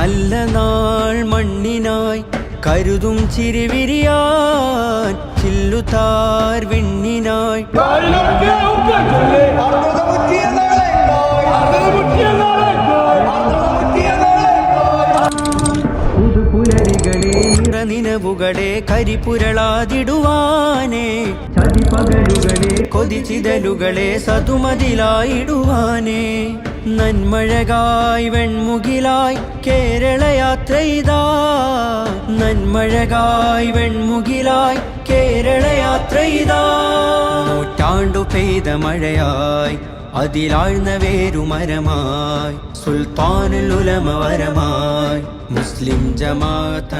നല്ല നാൾ മണ്ണിനായി കരുതും ചിരിവിരിയാൻ ചില്ലുതാർ വിണ്ണിനായി പുതുപുലരികളെ നിറനിനവുകളെ കരിപുരളാതിടുവാനേ ചതിപകലുകളെ കൊതിച്ചിതലുകളെ സതുമതിലായിടുവാനേ നന്മഴകായി വെൺമുകിലായി കേരളയാത്രയിതാ നന്മഴകായി വെൺമുകിലായി കേരളയാത്രയിതാ നൂറ്റാണ്ടു പെയ്ത മഴയായി അതിലാഴ്ന്ന വേരുമരമായി സുൽത്താനുൽ ഉലമ വരമായി മുസ്ലിം ജമാഅത്ത്